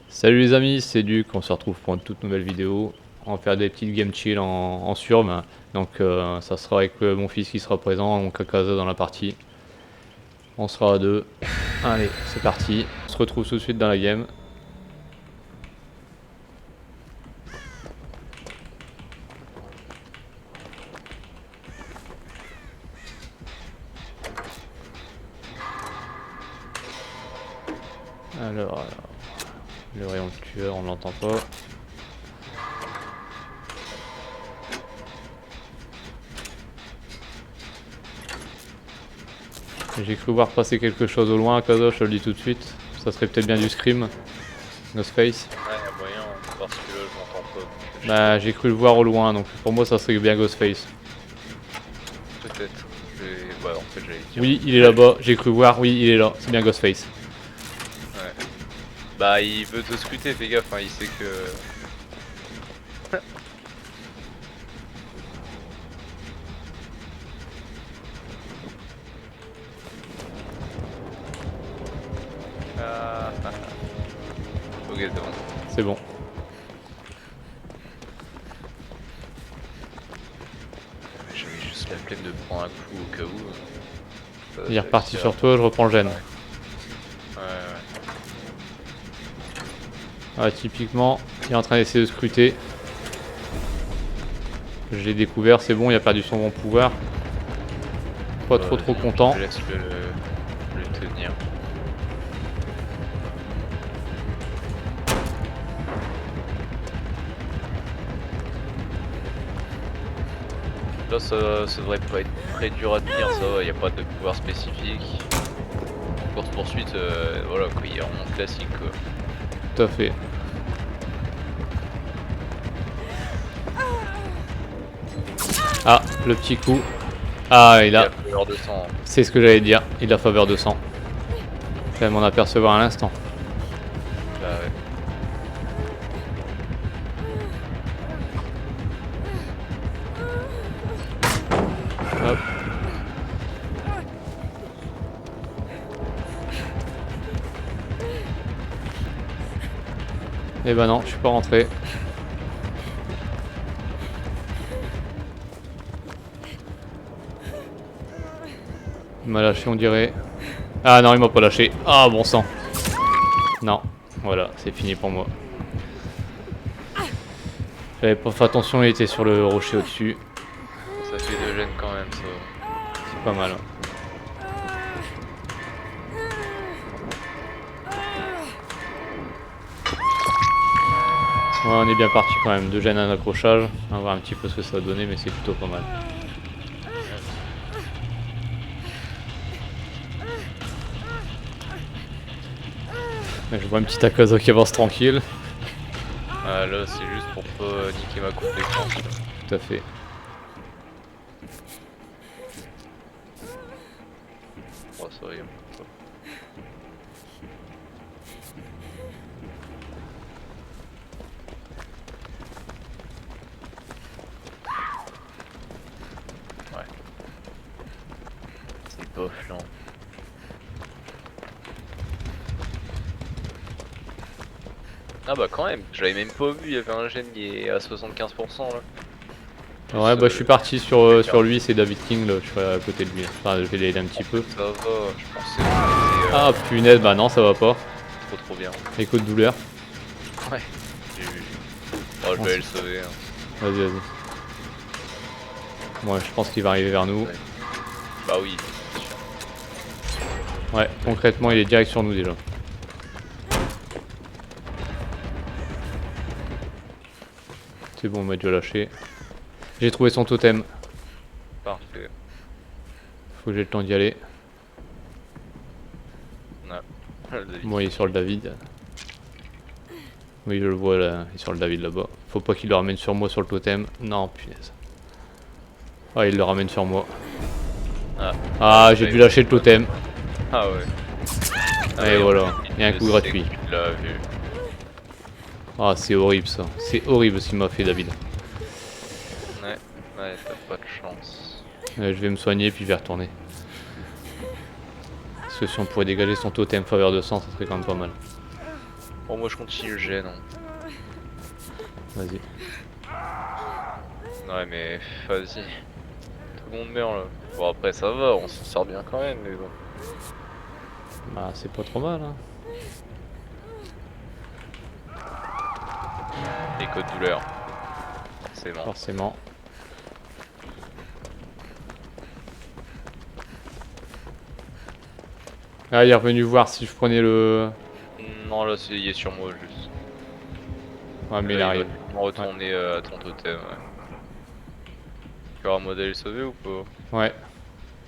Salut les amis, c'est Duc, on se retrouve pour une toute nouvelle vidéo. On va faire des petites game chill en surm. Donc ça sera avec mon fils qui sera présent, mon Kakaza dans la partie. On sera à deux. Allez, c'est parti. On se retrouve tout de suite dans la game. Alors, le rayon de tueur, on l'entend pas. J'ai cru voir passer quelque chose au loin, Kazo, je te le dis tout de suite. Ça serait peut-être bien du scream. Ghostface. Ouais, y'a moyen, parce que là je m'entends pas. Bah, j'ai cru le voir au loin, donc pour moi ça serait bien Ghostface. Peut-être. Ouais, en fait j'allais dire. Oui, il est là-bas, j'ai cru voir, oui, il est là, c'est bien Ghostface. Ouais. Bah, il veut te scruter, fais gaffe, hein, il sait que. Ok, c'est bon. C'est bon. J'avais juste la flemme de prendre un coup au cas où. Il est reparti sur toi, je reprends le gène. Ouais. Ah, typiquement, il est en train d'essayer de scruter. Je l'ai découvert, c'est bon, il a perdu son bon pouvoir. Pas trop content. Je laisse le tenir. Là ça devrait pas être très dur à tenir, ça va, y a pas de pouvoir spécifique. Course poursuite, voilà quoi, il est vraiment classique quoi. Tout à fait. Ah, le petit coup. Ah, il a. Faveur de sang. C'est ce que j'allais dire, il a faveur de sang. Je vais m'en apercevoir à l'instant. Bah ouais. Hop. Eh ben non, je suis pas rentré. Il m'a lâché, on dirait. Ah non, il m'a pas lâché. Ah, bon sang. Non, voilà, c'est fini pour moi. J'avais pas fait attention, il était sur le rocher au-dessus. Ça fait de gêne quand même, ça. C'est pas mal. Ouais, on est bien parti quand même. 2 gènes à un accrochage. On va voir un petit peu ce que ça va donner, mais c'est plutôt pas mal. Je vois un petit Akaza qui avance tranquille. Ah là c'est juste pour pas niquer ma coupe d'écran. Tout à fait. Oh ça va, ouais. C'est pas flanc. Ah bah quand même, je l'avais même pas vu, il y avait un gène qui est à 75% là. Ouais, bah je suis parti sur lui, c'est David King, là, je suis à côté de lui. Enfin, je vais l'aider un petit peu. Ça va, je pensais que Ah punaise, bah non, ça va pas. c'était trop bien. Écho de douleur. Ouais, j'ai vu. Oh je vais le sauver. Hein. Vas-y, vas-y. Moi, je pense qu'il va arriver vers nous. Ouais. Bah oui, c'est sûr. Ouais, concrètement, il est direct sur nous déjà. C'est bon, on m'a déjà lâché. J'ai trouvé son totem. Parfait. Faut que j'ai le temps d'y aller. Ouais. Bon, il est sur le David. Oui, je le vois là, il est sur le David là-bas. Faut pas qu'il le ramène sur moi sur le totem. Non, punaise. Ah, il le ramène sur moi. Ah, j'ai dû lâcher le totem. Ah ouais. Et voilà, il y a un coup gratuit. Tu l'as vu. Ah, c'est horrible ça. C'est horrible ce qu'il m'a fait, David. Ouais, t'as pas de chance. Je vais me soigner puis je vais retourner. Parce que si on pourrait dégager son totem faveur de sang, ça serait quand même pas mal. Bon, moi je continue le gène. Hein. Vas-y. Ouais, mais vas-y. Tout le monde meurt là. Bon, après ça va, on s'en sort bien quand même, mais bon. Bah, c'est pas trop mal, hein. Les codes douleur. Forcément. Forcément. Ah, il est revenu voir si je prenais le... Non, là, il est sur moi juste. Ouais, mais il arrive. On va retourner à ton totem. Ouais. Tu auras un modèle sauvé ou pas? Ouais.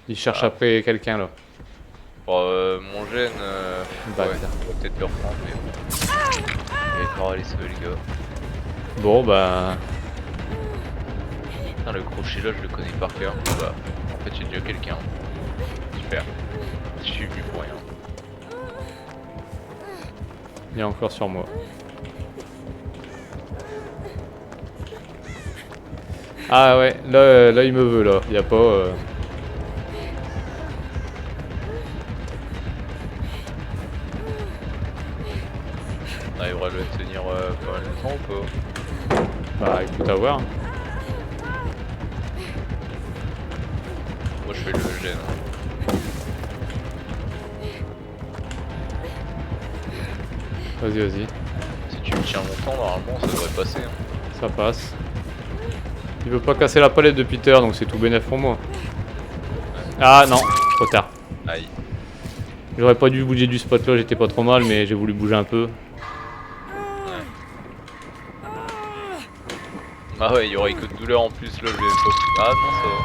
Il cherche après quelqu'un là. Bon, mon gène, Bah, ouais, on va peut-être le reprendre, mais bon. Il va encore aller sauver les gars. Bon, bah. Putain, le crochet là, je le connais par cœur. Bah, en fait, j'ai déjà quelqu'un. Super. Je suis venu pour rien. Il est encore sur moi. Ah ouais, là il me veut là. Il y a pas. On arrivera à le tenir pas mal de temps ou pas? Bah écoute à voir. Moi je fais le gène. Hein. Vas-y, vas-y. Si tu me tiens longtemps, normalement ça devrait passer. Hein. Ça passe. Il veut pas casser la palette de Peter, donc c'est tout bénef pour moi. Ah non, trop tard. Aïe. J'aurais pas dû bouger du spot là, j'étais pas trop mal, mais j'ai voulu bouger un peu. Ouais. Ah ouais, il y aurait que de douleur en plus là, je vais pas. Ah non, ça va.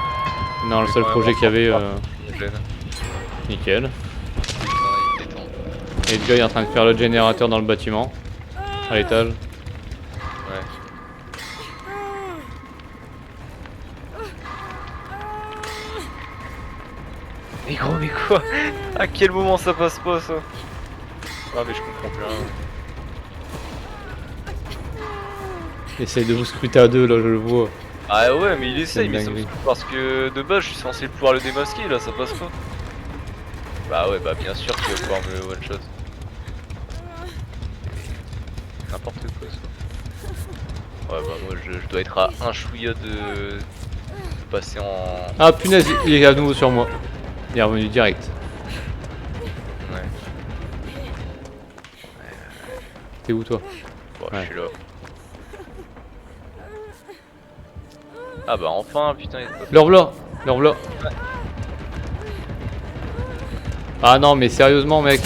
Non, le seul projet qu'il y avait. Gène. Nickel. Putain, il détend. Et le gars est en train de faire le générateur dans le bâtiment. À l'étage. Ouais. Mais gros, mais quoi? À quel moment ça passe pas ça? Ah mais je comprends plus rien. Essaye de vous scruter à deux là, je le vois. Ah ouais, mais il essaye, une mais ça me dinguerie. saoule parce que de base je suis censé pouvoir le démasquer, là ça passe pas. Bah ouais, bah bien sûr qu'il va pouvoir me one shot. N'importe quoi ça. Ouais, bah moi je dois être à un chouïa de passer en. Ah punaise, il est à nouveau sur moi. Il est revenu direct. Ouais, T'es où toi? bon, Ouais. je suis là. Ah bah enfin, putain, il est pas. Le rev'là. Le rev'là. Ah non mais sérieusement mec.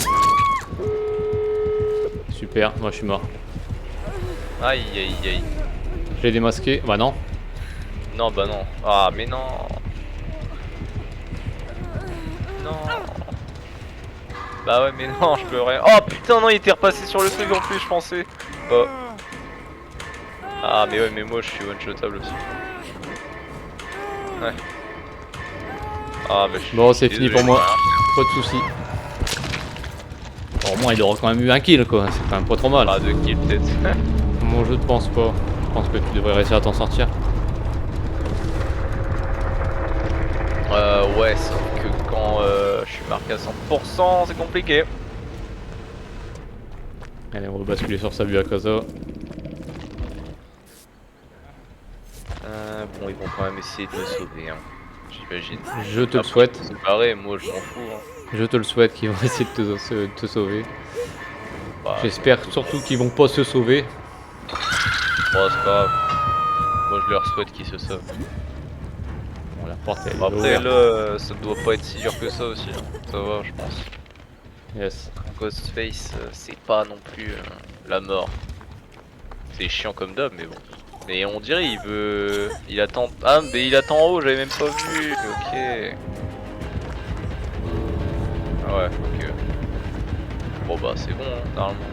Super, moi je suis mort. Aïe aïe aïe. Je l'ai démasqué. Bah non. Non, bah non. Ah, mais non. Non. Bah ouais, mais non, je peux rien. Oh putain, non, il était repassé sur le truc en plus, je pensais. Oh. Ah, mais ouais, mais moi je suis one-shotable aussi. Ouais. Ah, bah je suis. Bon, c'est fini désolé, pour moi. je Pas de soucis. Bon, au moins il aura quand même eu un kill quoi. C'est quand même pas trop mal. peux rien. Ah, de kill peut-être. Mon jeu ne pense pas. Je pense que tu devrais réussir à t'en sortir. Ouais, sauf que quand je suis marqué à 100%, c'est compliqué. Allez, on va basculer sur Sabu Akaza. Bon, ils vont quand même essayer de le sauver, hein. J'imagine. Je te le souhaite. C'est pareil, moi je m'en fous. Hein. Je te le souhaite qu'ils vont essayer de te sauver. Bah, J'espère surtout qu'ils vont pas se sauver. bon, c'est pas grave. Moi je leur souhaite qu'ils se sauvent. Bon, la porte elle est Bon, après ouverte. là, ça doit pas être si dur que ça aussi. Hein. Ça va, je pense. Yes. Ghostface, c'est pas non plus la mort. C'est chiant comme d'hab, mais bon. Mais on dirait il veut. Il attend. Ah, mais il attend en haut, j'avais même pas vu. Ok. Ah ouais, ok. Bon bah c'est bon, hein, normalement.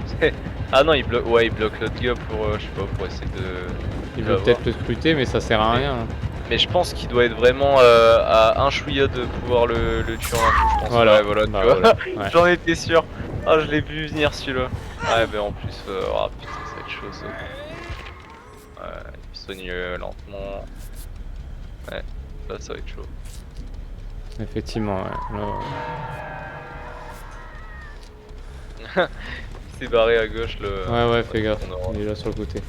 Ah non, il bloque. Ouais, il bloque l'autre gars pour, je sais pas, pour essayer de. Il de veut l'avoir. peut-être le scruter, mais ça sert à rien. Hein. Mais je pense qu'il doit être vraiment à un chouïa de pouvoir le tuer en un coup, je pense. Voilà, Ouais, voilà, tu bah vois. voilà, ouais. J'en étais sûr. Ah, je l'ai vu venir celui-là. Ouais, mais en plus, oh putain, ça va être chaud ça. Ouais, il soigne lentement. Ouais, là ça va être chaud. Effectivement, ouais. Là, Il s'est barré à gauche le. Ouais, fais gaffe, on aura- il est là sur le côté.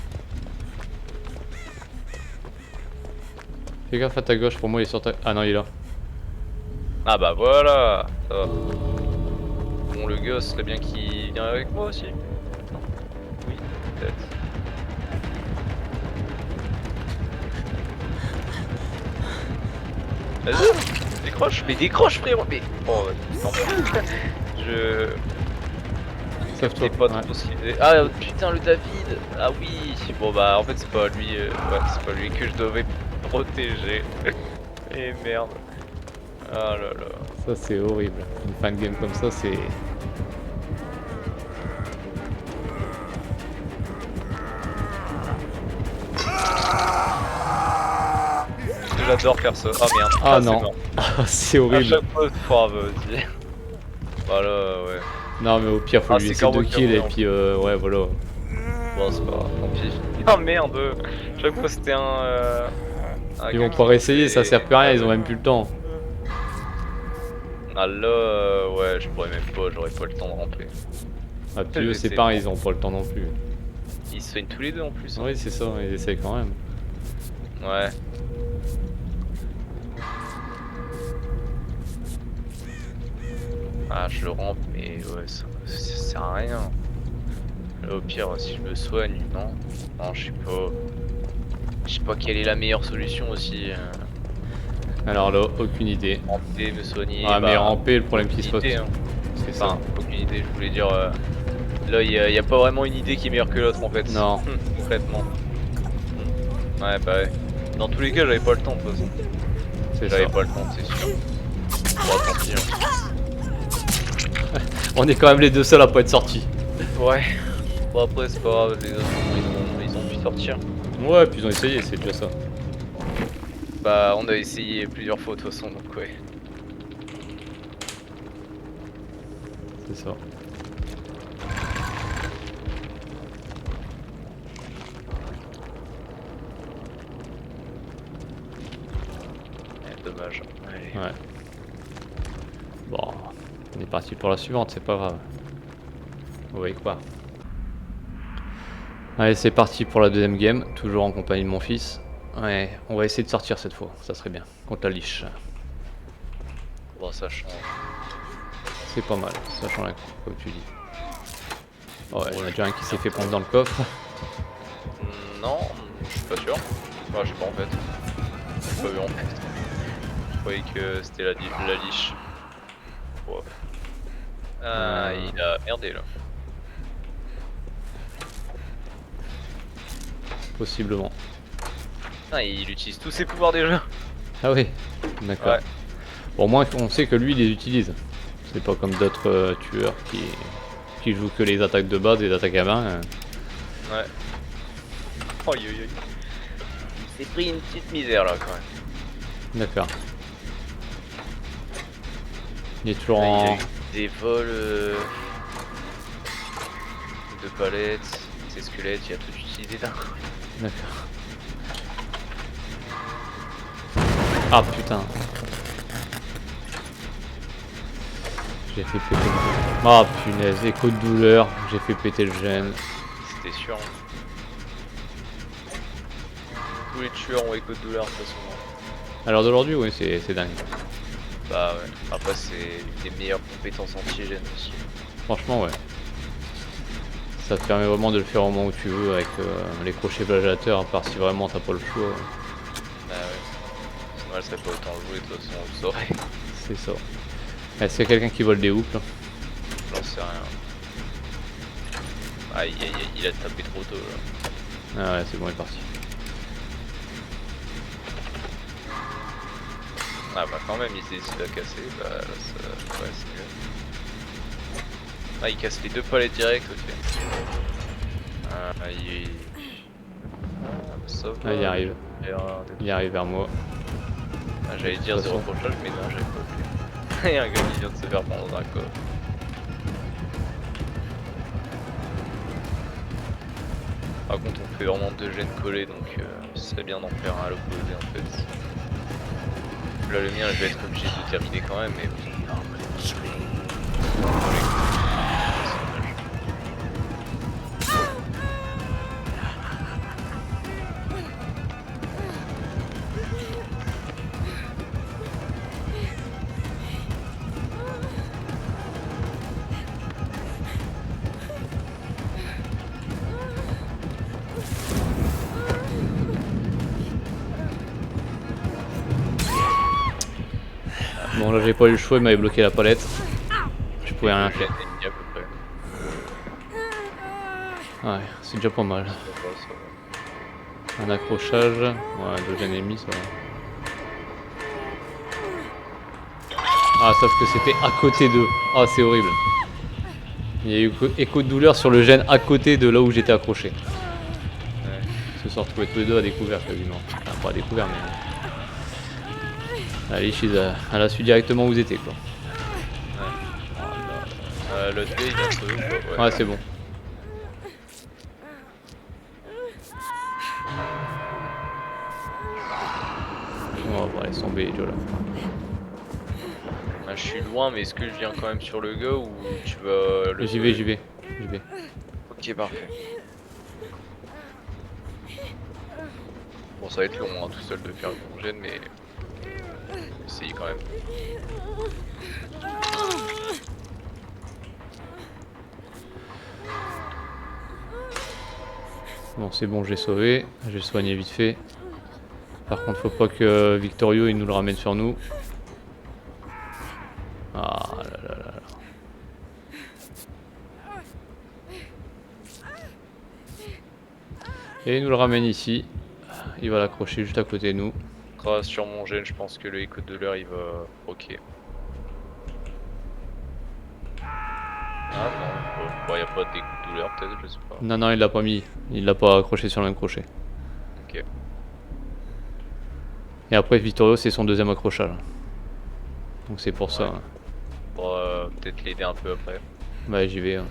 Fais gaffe à ta gauche, pour moi il est sur ta... Ah non, il est là. Ah bah voilà, ça va. Bon, le gosse serait bien qu'il vienne avec moi aussi. Non. Oui, peut-être. Vas-y, décroche, mais décroche frérot, mais... Oh, non. Je... Sauve-toi. C'est pas Ouais. trop ce qu'il faisait. Ah putain, le David. Ah oui. Bon bah en fait c'est pas lui, ouais, c'est pas lui que je devais protéger. Et merde. Ah là là. Ça c'est horrible. Une fin de game comme ça c'est... J'adore faire ça. Ah merde. Ah c'est non. mort. C'est À horrible. chaque fois, oh, vas-y. Voilà, ouais. Non mais au pire faut Ah, lui c'est laisser Corbeau 2 qui kills et revient. puis ouais voilà. Bon, c'est pas grave, tant pis. Ah merde. Chaque fois c'était un Ils gars vont qui pas réessayer, ça faisait- sert plus à rien, Ah, ils ont ouais. même plus le temps. Ah là, ouais, je pourrais même pas, j'aurais pas le temps de ramper. Ah puis eux c'est C'est pareil, bon. ils ont pas le temps non plus. Ils se soignent tous les deux en plus. Hein. Oui c'est ça, ils essayent quand même. Ouais. Ah, je le rampe, mais ouais, ça sert à rien. Là, au pire, si je me soigne, non. Non, je sais pas. Je sais pas quelle est la meilleure solution aussi. Alors là, aucune idée. Ramper, me soigner. Ah mais bah, ramper, le problème qui se aucune passe, idée, hein. c'est ça. Enfin, aucune idée, je voulais dire. Là, il y a pas vraiment une idée qui est meilleure que l'autre en fait. Non. Concrètement. Ouais, bah ouais. Dans tous les cas, j'avais pas le temps de toute façon. C'est ça. J'avais pas le temps, c'est sûr. Bon, tant pis, hein. On est quand même les deux seuls à pas être sortis. Ouais. Bon, après, c'est pas grave, les autres, ils ont pu sortir. Ouais, puis ils ont essayé, c'est déjà ça. Bah, on a essayé plusieurs fois de toute façon, donc ouais. C'est ça. Dommage. Allez. Ouais. Bon, on est parti pour la suivante, c'est pas grave. Vous voyez quoi. Allez, c'est parti pour la deuxième game, toujours en compagnie de mon fils. Ouais, on va essayer de sortir cette fois, ça serait bien, contre la liche. Bon, ça change. C'est pas mal, sachant la comme tu dis. Oh ouais, il y en a déjà un qui s'est fait prendre dans le coffre. Non, je suis pas sûr. Enfin, je sais pas en fait. J'ai pas vu en fait. Je croyais que c'était la liche. Wow. Ah, il a merdé là. Possiblement. Ah, il utilise tous ses pouvoirs déjà. Ah oui, d'accord. Ouais. Bon, au moins on sait que lui il les utilise. C'est pas comme d'autres tueurs qui jouent que les attaques de base et les attaques à main. Ouais. Oh yo yo. Il s'est pris une petite misère là quand même. D'accord. Il est toujours Il a en... eu des vols de palettes, ses squelettes, il a tout utilisé d'un coup. D'accord. Ah putain. J'ai fait péter le... Ah punaise, écho de douleur, j'ai fait péter le gène. C'était sûr. Hein. Tous les tueurs ont écho de douleur de toute façon. À l'heure d'aujourd'hui, oui, c'est dingue. Bah ouais. Après c'est une des meilleures compétences anti-gènes aussi. Franchement, ouais. Ça te permet vraiment de le faire au moment où tu veux avec les crochets flagellateurs, à part si vraiment t'as pas le choix. Bah ouais. Sinon elle serait pas autant jouée de toute façon, on le saurait. C'est ça. Est-ce qu'il y a quelqu'un qui vole des hoops là? J'en sais rien. Aïe aïe aïe, il a tapé trop tôt là. Ah ouais, c'est bon, il est parti. Ah bah quand même, il décide à casser, bah là ça... ouais c'est mieux. Ah il casse les deux palettes direct, ok. Ah ça va. Ah, il arrive. Il arrive vers moi. Ah, j'allais dire De toute zéro façon. prochain, mais non j'avais pas vu. Il y a un gars qui vient de se faire prendre dans un coffre. Par contre on fait vraiment deux gènes collés donc ce serait bien d'en faire un à l'opposé en fait. Là le mien je vais être obligé de terminer quand même mais bon. Bon là j'ai pas eu le choix, il m'avait bloqué la palette. Je pouvais rien J'ai faire. un ennemi à peu près. Ouais, c'est déjà pas mal. Ça va, ça va. Un accrochage. Ouais, 2 ennemis, ça va. Ah, sauf que c'était à côté d'eux. Ah, c'est horrible. Il y a eu écho de douleur sur le gène à côté de là où j'étais accroché. Ouais. Ils se sont retrouvés tous les deux à découvert quasiment. Enfin, pas à découvert, mais. Allez, elle a su directement où vous étiez quoi. L'autre gars il vient de sauver ou pas? Ouais, c'est bon. On va laisser tomber les là. Je suis loin, mais est-ce que je viens quand même sur le gars ou tu vas le J'y vais, sauver? j'y vais. J'y vais. Ok, parfait. Bon, ça va être long hein, tout seul de faire le gène, mais essayez quand même. Bon, c'est bon, j'ai sauvé. J'ai soigné vite fait. Par contre, faut pas que Victorio il nous le ramène sur nous. Ah là là là là. Et il nous le ramène ici. Il va l'accrocher juste à côté de nous. Grâce sur mon gène, je pense que le écho de l'heure il va. Ok. Ah non, bon, y a pas d'écho de douleur peut-être, je sais pas. Non, non, il l'a pas mis. Il l'a pas accroché sur le même crochet. Ok. Et après, Victorio, c'est son deuxième accrochage. Donc c'est pour ça. Ouais. Hein. Pour peut-être l'aider un peu après. Bah, j'y vais. Hein.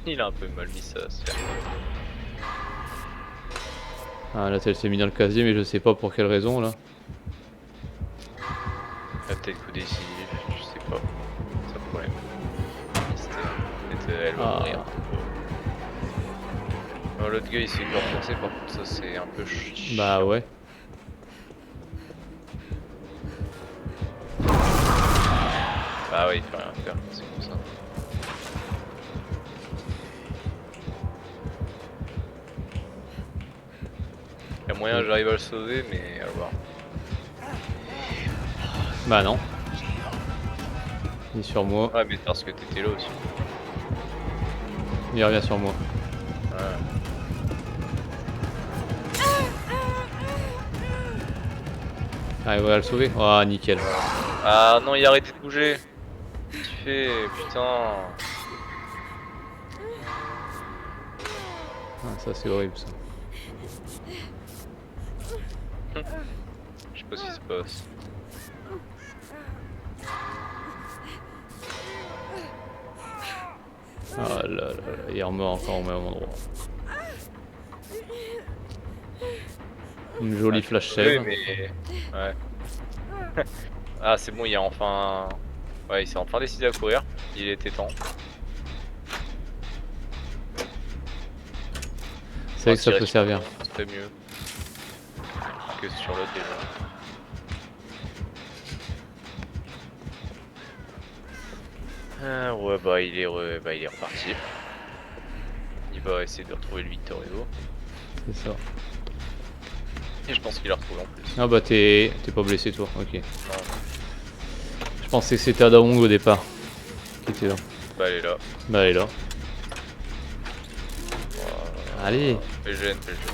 Il a un peu mal mis sa sphère. Ah, là, elle s'est mis dans le casier, mais je sais pas pour quelle raison là. Peut-être coup décisif, je sais pas. C'est un problème. Peut-être elle va Ah. mourir. Oh, l'autre gars il s'est fait renforcer, par contre ça c'est un peu chiant. Bah ouais. Bah ouais, il peut rien faire, c'est comme ça. Il y a moyen j'arrive à le sauver, mais à voir. Bah non. Il est sur moi. Ouais, mais parce que t'étais là aussi. Il revient sur moi. Ouais. Ah, il va le sauver. Ah, nickel. Ah non, il a arrêté de bouger. Qu'est-ce que tu fais, putain. Ah, ça, c'est horrible ça. Je sais pas ce qui se passe. Ah là là là, il remeurt encore au même endroit. Une jolie flash Oui, save. mais. Ouais. Ah, c'est bon, il a enfin. Ouais, il s'est enfin décidé à courir. Il était temps. C'est vrai que ça peut servir. C'est mieux que sur l'autre déjà. Ah, ouais, bah il est reparti. Il va essayer de retrouver le Victorio. C'est ça. Et je pense qu'il l'a retrouvé en plus. Ah bah t'es pas blessé toi, ok. Non, Je pensais que c'était Adaong au départ. Qui était là. bah elle est là. Bah elle est là. Voilà. Allez. Fais le gène, fais le gène.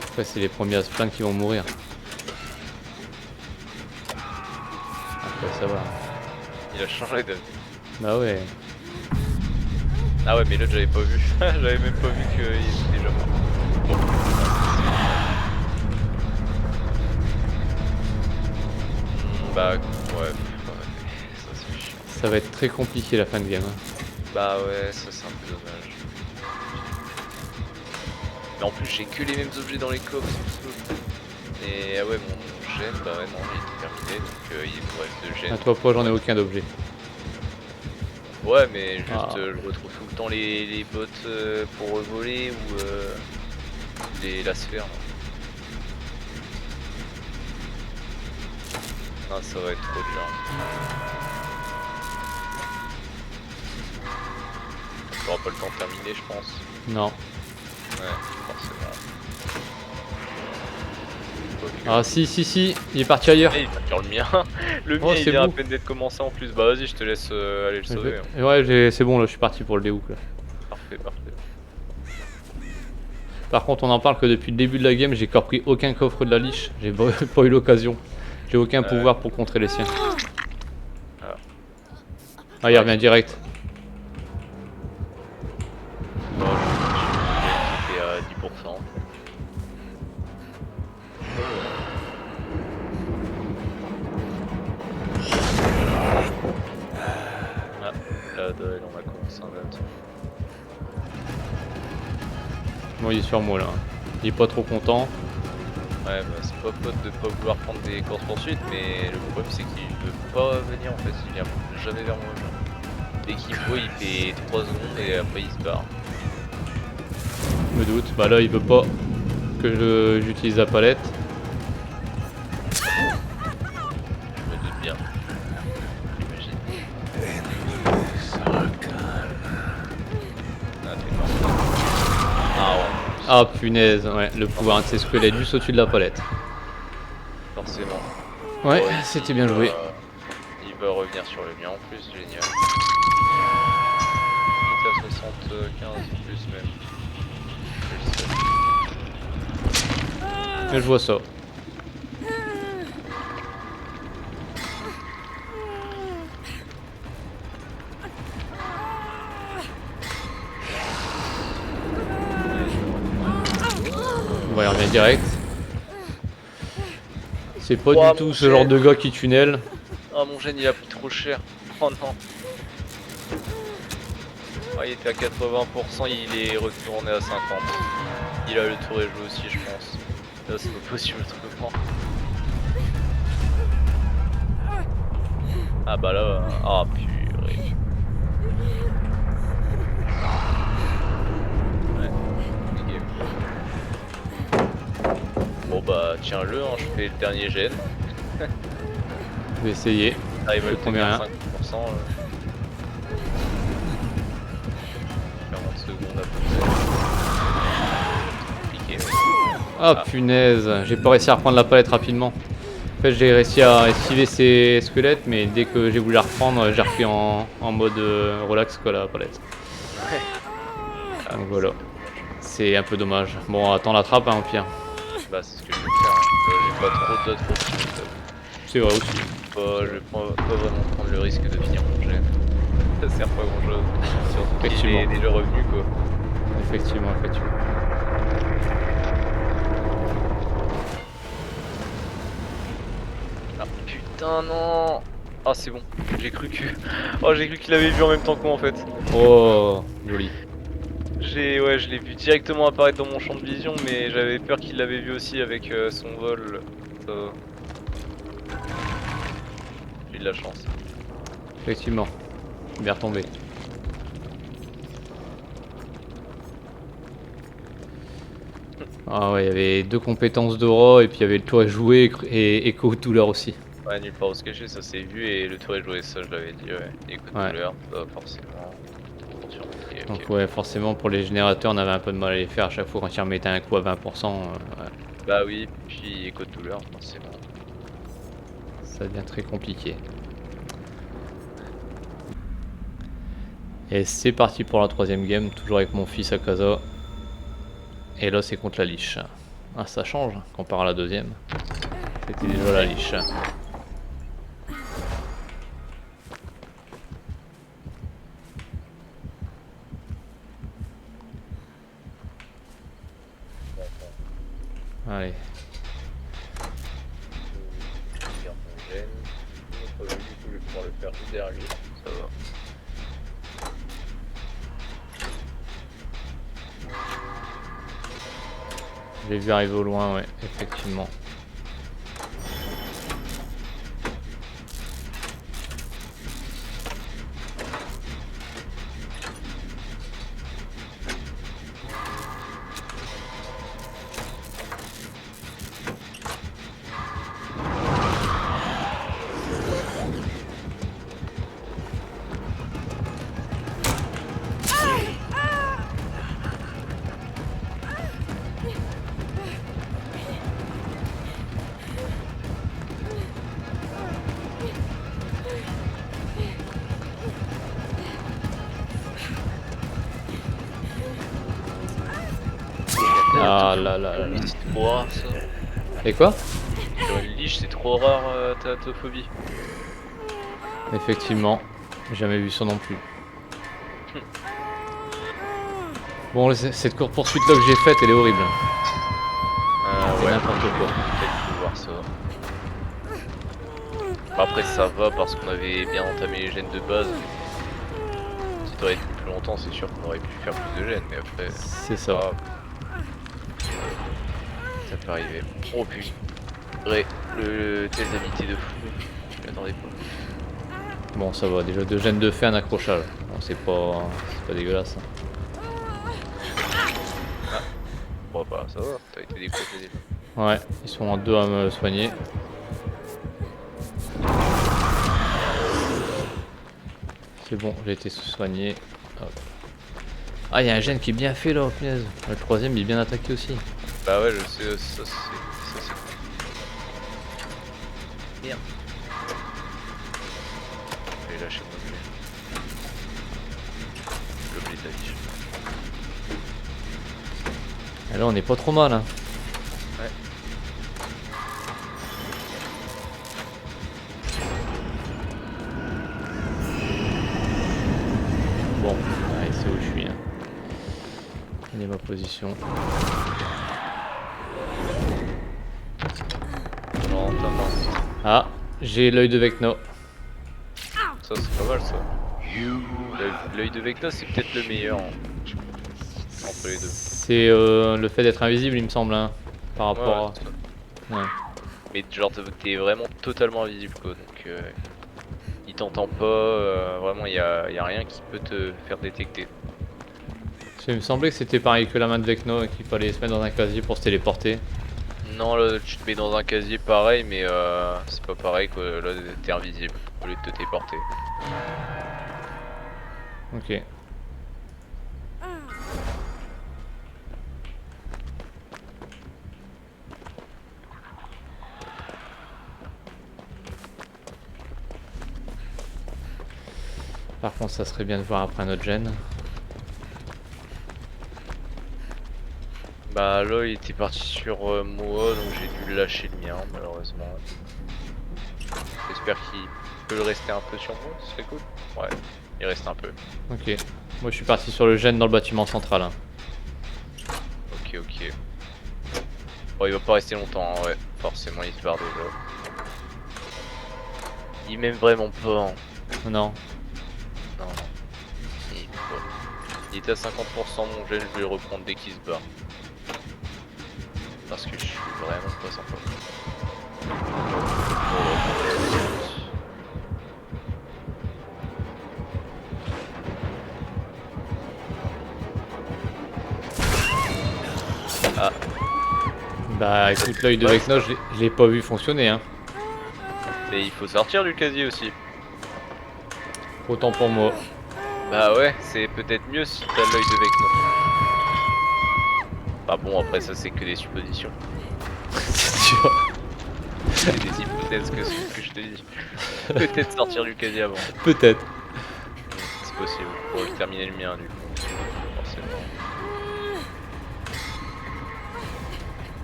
Après c'est les premiers à se plaindre qui vont mourir. Après ça va. Il a changé de. Bah ouais. Ah ouais, mais l'autre j'avais pas vu. J'avais même pas vu qu'il était déjà mort. Bon. Bah ouais, ça c'est chiant. Ça va être très compliqué la fin de game. Hein. Bah ouais, ça c'est un peu dommage. Mais en plus j'ai que les mêmes objets dans les coffres. Et ah ouais, mon gène, bah ouais, non, il est terminé, donc il me reste 2 gènes. À toi pas j'en ai aucun d'objet. Ouais, mais juste Ah. je retrouve tout le temps les bottes pour voler ou la sphère. Là. Ah, ça va être trop dur. On aura pas le temps de terminer, je pense. Non. forcément. Ah si, il est parti ailleurs. Et il va sur le mien. Le Oh, mien c'est il vient à beau. peine d'être commencé en plus. Bah vas-y, je te laisse aller le sauver. Hein. Ouais, c'est bon là, je suis parti pour le déhook là. Parfait, parfait. Par contre, on en parle que depuis le début de la game, j'ai encore pris aucun coffre de la liche. J'ai pas eu l'occasion. J'ai aucun pouvoir pour contrer les siens. Ah, il revient direct. Bon, j'étais à 10%. Ah, là, on a commencé un autre. Bon, il est sur moi là. Il est pas trop content. Ouais, bah c'est pas faute de pas vouloir prendre des courses poursuites, mais le problème c'est qu'il veut pas venir en fait, il vient jamais vers moi. Genre. Dès qu'il me voit, il fait 3 secondes et après il se barre. Je me doute. Bah là, il veut pas que j'utilise la palette. Je me doute bien. J'imagine. Ah, t'es mort. Ah ouais. Ah punaise, ouais, le pouvoir de ses squelettes juste au-dessus de la palette. Forcément. Ouais, Bon, c'était bien joué. Il va revenir sur le mien en plus, génial. Il est à 75 plus même. Je vois ça. Ouais, il revient direct. C'est pas Oh, du tout ce genre de gars qui tunnel. Ah mon gène il a pris trop cher. Oh non. Ah, il était à 80%, il est retourné à 50%. Il a le tour et joué aussi je pense. Là c'est pas possible autrement. Ah bah là, ah purée. Ouais, game. Bon bah tiens-le, hein, je fais le dernier gène. Je vais essayer. Ah, il va Je le promets tenir rien. 5%. 40 secondes à peu près. Compliqué. Ah punaise, j'ai pas réussi à reprendre la palette rapidement. En fait, j'ai réussi à esquiver ces squelettes, mais dès que j'ai voulu la reprendre, j'ai repris en mode relax quoi la palette. Donc voilà. C'est un peu dommage. Bon, attends la trappe hein, au pire. Bah c'est ce que je vais faire. Hein. J'ai pas trop d'autres options. C'est vrai aussi. Je vais pas vraiment prendre le risque de finir mon gène. Ça sert pas grand chose. Surtout qu'il est déjà revenu quoi. Effectivement. Ah putain non. Ah c'est bon. J'ai cru que. Oh j'ai cru qu'il avait vu en même temps que moi en fait. Oh, joli. Ouais, je l'ai vu directement apparaître dans mon champ de vision, mais j'avais peur qu'il l'avait vu aussi avec son vol. J'ai eu de la chance. Effectivement. Bien retombé. Ah ouais, il y avait deux compétences d'aura et puis il y avait le tour à jouer et écho douleur aussi. Ouais, nulle part où se cacher, ça s'est vu et le tour est joué, ça je l'avais dit, ouais. Écoute, douleur, forcément. Okay, donc ouais, forcément pour les générateurs on avait un peu de mal à les faire à chaque fois quand ils remettaient un coup à 20%. Ouais. Bah oui, puis écho de douleur, forcément. Ça devient très compliqué. Et c'est parti pour la troisième game, toujours avec mon fils à casa. Et là c'est contre la liche. Ah ça change comparé à la deuxième. C'était déjà la liche. Allez. Je vais pouvoir le faire juste derrière lui, ça va. Je l'ai vu arriver au loin, ouais, effectivement. là là là. C'est trop rare ça. Et quoi? Sur une liche, c'est trop rare thanatophobie. Effectivement, jamais vu ça non plus. Bon, cette course poursuite là que j'ai faite, elle est horrible. C'est Ouais, n'importe quoi. peut-être faut voir ça. Bah, après ça va parce qu'on avait bien entamé les gènes de base. Si t'aurais été plus longtemps, c'est sûr qu'on aurait pu faire plus de gènes, mais après. C'est ça. Ça peut arriver. Oh putain. Le test d'habilité de fou. Je m'y attendais pas. Bon, ça va, déjà 2 gènes de fait, un accrochage. Bon, c'est pas dégueulasse. Hein. Bon bah ça va, t'as été découpé déjà. Ouais, ils sont en 2 à me soigner. C'est bon, j'ai été soigné. Hop. Ah, il y a un gène qui est bien fait là, oh, punaise. Le troisième, il est bien attaqué aussi. Bah ouais, je sais, ça c'est cool. Merde. Je vais lâcher mon objet. L'objet d'affiche. Et là, on est pas trop mal. Hein. Ouais. Bon, allez, c'est où je suis. Hein. Quelle est ma position? Non, non. Ah, j'ai l'œil de Vecno. Ça c'est pas mal ça. L'œil de Vecna c'est peut-être le meilleur entre les deux. C'est le fait d'être invisible, il me semble, hein, par rapport Ouais, à... Ouais. mais genre t'es vraiment totalement invisible quoi, donc il t'entend pas, vraiment y a rien qui peut te faire détecter. Il me semblait que c'était pareil que la main de Vecno et qu'il fallait se mettre dans un casier pour se téléporter. Non là tu te mets dans un casier pareil mais c'est pas pareil quoi, là t'es invisible au lieu de te téléporter. Ok. Par contre, ça serait bien de voir après un autre gène. Bah là il était parti sur Moa donc j'ai dû lâcher le mien malheureusement. J'espère qu'il peut le rester un peu sur moi, ce serait cool. Ouais, il reste un peu. Ok. Moi, je suis parti sur le gène dans le bâtiment central. Hein. Ok. Bon il va pas rester longtemps, hein, ouais. Forcément il se barre déjà. Il m'aime vraiment pas. Hein. Non. Non. Il est à 50% mon gel, je vais le reprendre dès qu'il se barre. Parce que je suis vraiment pas sympa. Ah. Bah écoute, l'œil de Vecno, je l'ai pas vu fonctionner. Hein. Mais il faut sortir du casier aussi. Autant pour moi. Bah ouais, c'est peut-être mieux si t'as l'œil de Vecno. Bah bon, après ça c'est que des suppositions. C'est sûr. C'est des hypothèses que je te dis. Peut-être sortir du casier avant. Peut-être. C'est possible. Pour terminer le mien du coup. Forcément.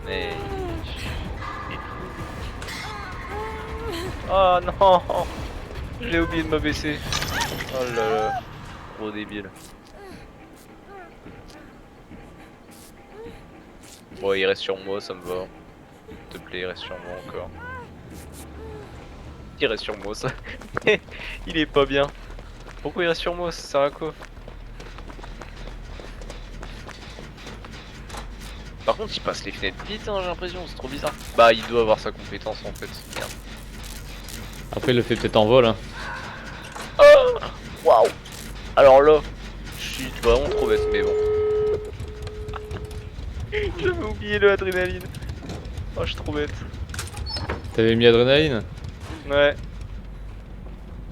Mais... Oh non, j'ai oublié de m'abaisser. Oh là là, gros débile. Bon, il reste sur moi, ça me va. S'il te plaît, il reste sur moi encore. Il reste sur moi, ça. Il est pas bien. Pourquoi il reste sur moi? Ça sert à quoi? Par contre, il passe les fenêtres vite, hein, j'ai l'impression, c'est trop bizarre. Bah, il doit avoir sa compétence en fait. Merde. Après, il le fait peut-être en vol. Hein. Oh, waouh! Alors là, je suis vraiment trop bête, mais bon. J'avais oublié le adrénaline. Oh, je suis trop bête. T'avais mis adrénaline? Ouais.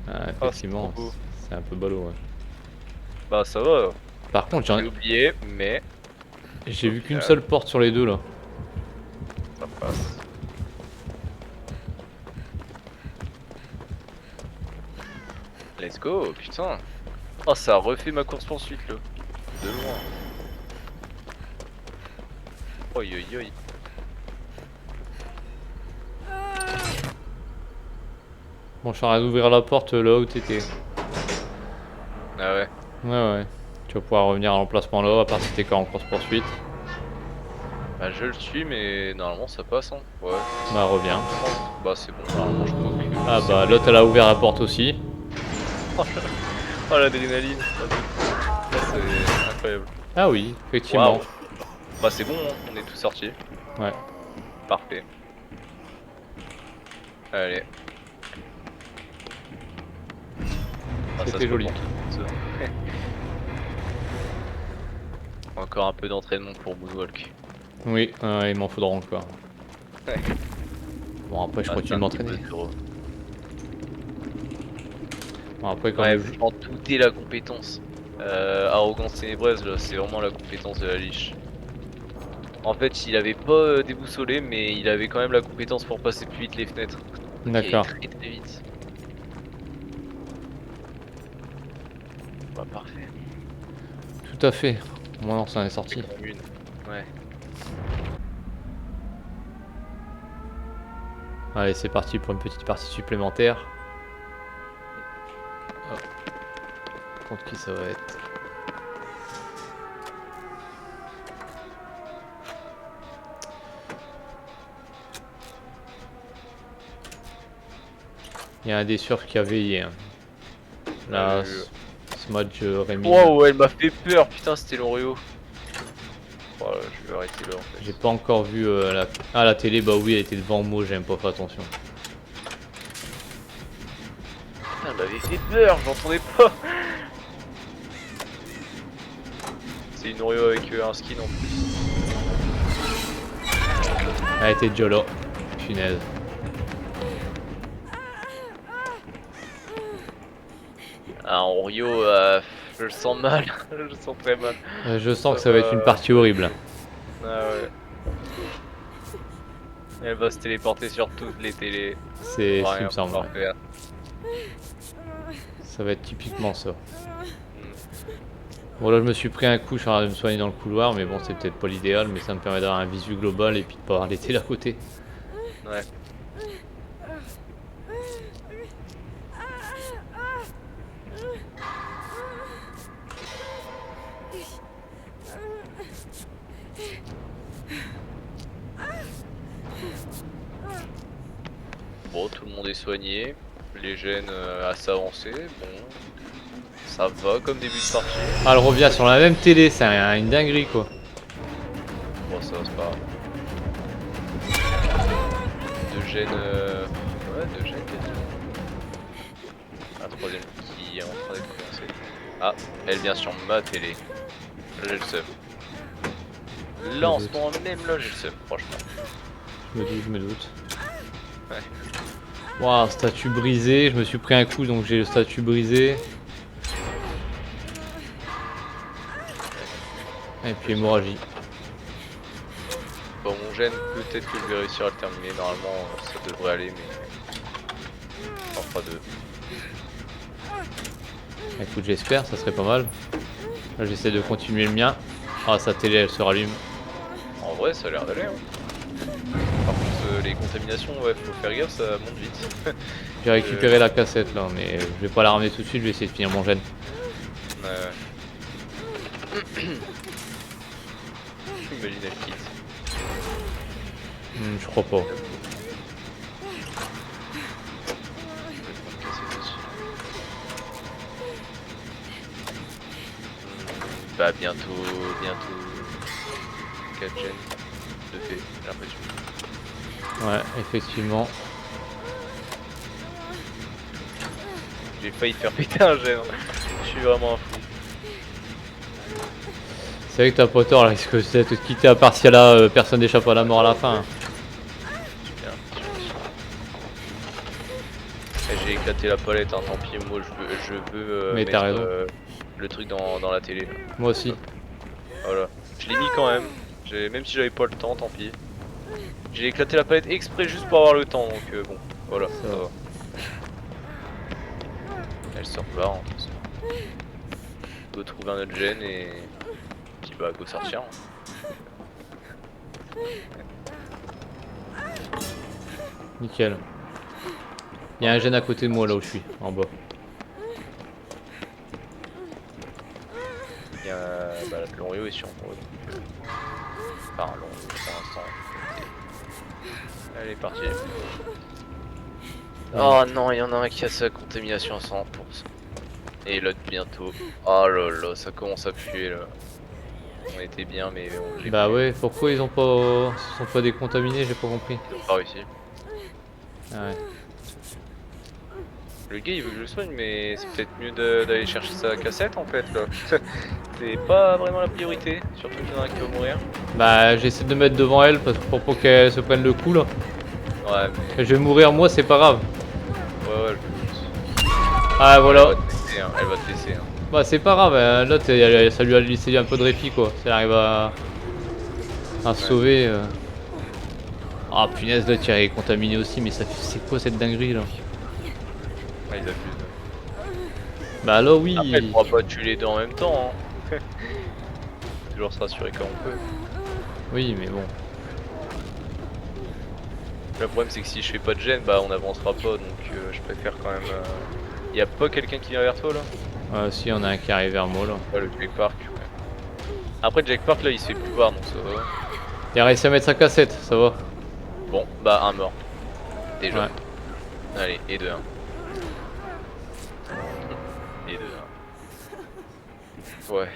Ah, effectivement, Oh, c'est un peu ballot. Ouais. bah, ça va. Par contre, J'ai oublié, mais j'ai vu qu'une seule porte sur les deux là. ça passe. Let's go, putain. Oh, ça a refait ma course poursuite là. De loin. Oh, Oi oi oi. Bon, je suis en train d'ouvrir la porte là où t'étais. Ah ouais. Ouais, ouais. Tu vas pouvoir revenir à l'emplacement là, à part si t'es encore en course poursuite. Bah je le suis mais normalement ça passe hein. Ouais. Bah, reviens. Bah c'est bon, normalement je crois que Ah c'est bah, roulé. l'autre elle a ouvert la porte aussi. Oh l'adrénaline. Ça c'est incroyable. Ah oui, effectivement. Waouh. Bah c'est bon, hein. On est tous sortis. Ouais. Parfait. Allez. Ah, ça C'était se joli. remonte, ça. Encore un peu d'entraînement pour Moonwalk. Oui, il m'en faudra encore. Ouais. Bon, après, je Ah, c'est continue de un petit m'entraîner. peu dur. Bon, après, comme Ouais, le jeu. franchement, tout est la compétence. Arrogance ténébreuse, là, c'est vraiment la compétence de la liche. En fait, il avait pas déboussolé, mais il avait quand même la compétence pour passer plus vite les fenêtres. Donc il allait D'accord. très très vite. Bah, parfait. Tout à fait. Moi, non, ça en est C'est sorti. quand même une. Ouais. Allez, c'est parti pour une petite partie supplémentaire. Hop. Contre qui ça va être? Il y a un des surfs qui a veillé. Hein. Là, Ouais, ce match Rémi. wow, elle m'a fait peur, putain, c'était l'Oreo. Voilà, je vais arrêter là en fait. J'ai pas encore vu la... Ah, la télé, bah oui, elle était devant moi, j'ai même pas fait attention. Putain, elle m'avait fait peur, j'entendais pas. C'est une Oreo avec un skin en plus. Elle était déjà là. Punaise. Un Oreo, je le sens mal, je le sens très mal. Je sens que ça va être une partie horrible. Ah ouais. Elle va se téléporter sur toutes les télés. C'est ce qui Rien me semble. pouvoir faire. Ça va être typiquement ça. Bon là je me suis pris un coup, je suis en train de me soigner dans le couloir, mais bon c'est peut-être pas l'idéal, mais ça me permet d'avoir un visu global et puis de pas avoir les télés à côté. Ouais. Bon, tout le monde est soigné. Les gènes assez avancés. Bon, ça va comme début de partie. Ah elle revient sur la même télé, c'est une dinguerie quoi. Bon, ça va, c'est pas grave. Deux gènes. Ouais, deux gènes quasiment. Un troisième qui est en train d'être commencé. Ah, elle vient sur ma télé. Là, j'ai le seum. Là, en ce moment même, là, j'ai le seum, franchement. Je me doute. Ouais. Waouh, statue brisée, je me suis pris un coup donc j'ai le statut brisé. Et puis hémorragie. Bon, mon gène, peut-être que je vais réussir à le terminer. Normalement, ça devrait aller, mais. On fera deux. Écoute, j'espère, ça serait pas mal. Là j'essaie de continuer le mien. Ah sa télé elle se rallume. En vrai, ça a l'air d'aller. Hein. Par contre, les contaminations, ouais, faut faire gaffe, ça monte vite. J'ai récupéré la cassette là, mais je vais pas la ramener tout de suite, je vais essayer de finir mon gène. Imagine elle quitte. Je crois pas. Je vais prendre une cassette aussi. Bah bientôt 4 gènes de fait, j'ai l'impression. Ouais, effectivement. J'ai failli faire péter un gène. Je suis vraiment un fou. C'est vrai que t'as pas tort, là, risque de te quitter à part si là personne n'échappe à la mort à la fin. Bien. J'ai éclaté la palette, hein, tant pis, moi je veux Mais t'as mettre raison. le truc dans la télé. Là. Moi aussi. Voilà. Je l'ai mis quand même, même si j'avais pas le temps, tant pis. J'ai éclaté la palette exprès juste pour avoir le temps, donc bon, voilà, ça va. Elle sort là, en plus. Go trouver un autre gène et puis bah go sortir. Nickel. Il y a un gène à côté de moi là où je suis, en bas. Il y a bah, Loriot est sur moi. Enfin, Loriot pour l'instant. Elle est partie. Oh non, il y en a un qui a sa contamination à 100%. Et l'autre bientôt. Oh là là, ça commence à puer là. On était bien, mais on l'a Bah ouais, pourquoi ils sont pas décontaminés, j'ai pas compris. pas réussi. Ah ouais. Le gars il veut que je le soigne, mais c'est peut-être mieux d'aller chercher sa cassette en fait là. C'est pas vraiment la priorité, surtout qu'il y en a un qui va mourir. Bah j'essaie de me mettre devant elle pour pas qu'elle se prenne le coup là. Ouais, mais Je vais mourir moi, c'est pas grave. ouais, je me doute. Ah voilà. Elle va te laisser, hein. Elle va te laisser. Hein. Bah c'est pas grave, l'autre ça lui a laissé un peu de répit quoi. Si elle arrive à se sauver. Ah punaise, l'autre il est contaminé aussi, mais c'est quoi cette dinguerie là? Ouais, ils abusent. Bah là oui. Après, elle pourra pas tuer les deux en même temps. Hein. Toujours se rassurer quand on peut. Oui mais bon. Le problème c'est que si je fais pas de gêne, bah on avancera pas, donc je préfère quand même... Y'a pas quelqu'un qui vient vers toi là? Si, y en a un qui arrive vers moi là. Ouais, le Jack Park. Ouais. Après Jack Park là il se fait plus voir donc ça va. Il a réussi à mettre sa cassette, ça va. Bon, bah un mort. Déjà. Ouais. Allez, et 2-1. Et 2-1. Ouais.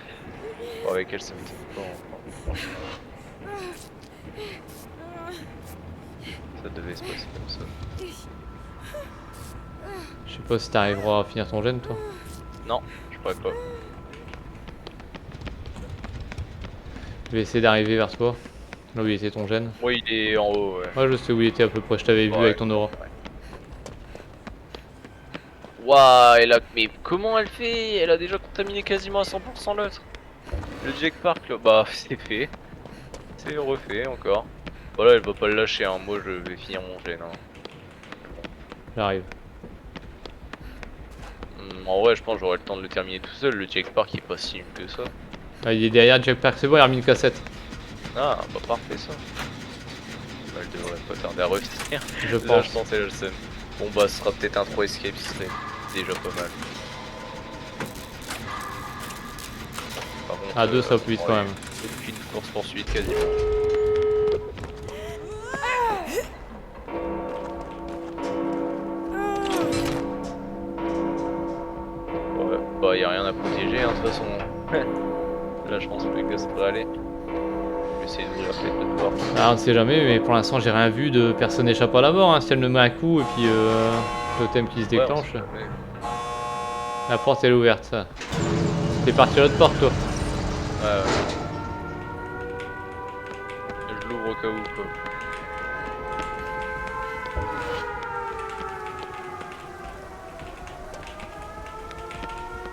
Bon, avec elle ça me tient pas. Franchement. Ça devait se passer comme ça. Je sais pas si t'arriveras à finir ton gène toi. Non, je pourrais pas. Je vais essayer d'arriver vers toi. Là où il était ton gène. Moi il est en haut, ouais. Ouais je sais où il était à peu près, je t'avais vu avec ton aura. Waouh, elle a... Mais comment elle fait? Elle a déjà contaminé quasiment à 100% l'autre. Le Jack Park là, bah c'est fait. C'est refait encore. Voilà, elle va pas le lâcher, hein. Moi je vais finir mon gène. Hein. J'arrive. En vrai, je pense que j'aurai le temps de le terminer tout seul. Le Jack Park il est pas si nul que ça. Ah, il est derrière Jack Park, c'est bon, il a remis une cassette. Ah, bah parfait ça. Elle devrait pas tarder à revenir. Je Là, pense. je pense elle a le seum. Bon bah, ce sera peut-être un 3 escape, ce serait déjà pas mal. Par contre, À deux ça va plus vite quand même. Aucune course poursuite quasiment. Ouais, bah y'a rien à protéger hein, de toute façon. Là je pense que le gars ça devrait aller. Je vais essayer d'ouvrir peut-être l'autre porte. Ah, on ne sait jamais, mais pour l'instant j'ai rien vu de personne n'échappe à la mort. Hein. Si elle me met un coup et puis le thème qui se Ouais, on déclenche. sait jamais. La porte elle est ouverte ça. T'es parti à l'autre porte toi. Ouais. Je l'ouvre au cas où quoi.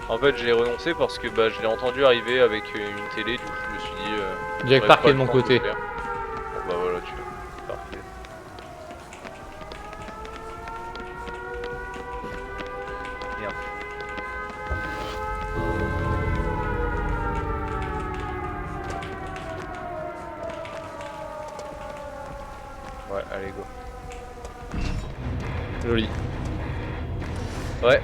En fait j'ai renoncé parce que bah, je l'ai entendu arriver avec une télé, du coup je me suis dit... Jack Park est de mon côté. Bon bah voilà tu vois, parfait. Merde. Ouais, allez go. Joli. Ouais.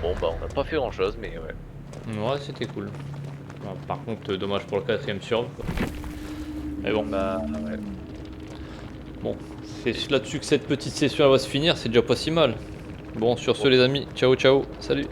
Bon bah on n'a pas fait grand chose mais ouais. Ouais, c'était cool. Bon, par contre, dommage pour le 4ème surv. Mais bon, Bah ouais. bon, c'est là-dessus que cette petite session elle va se finir, c'est déjà pas si mal. Bon, sur ce les amis, ciao ciao, salut.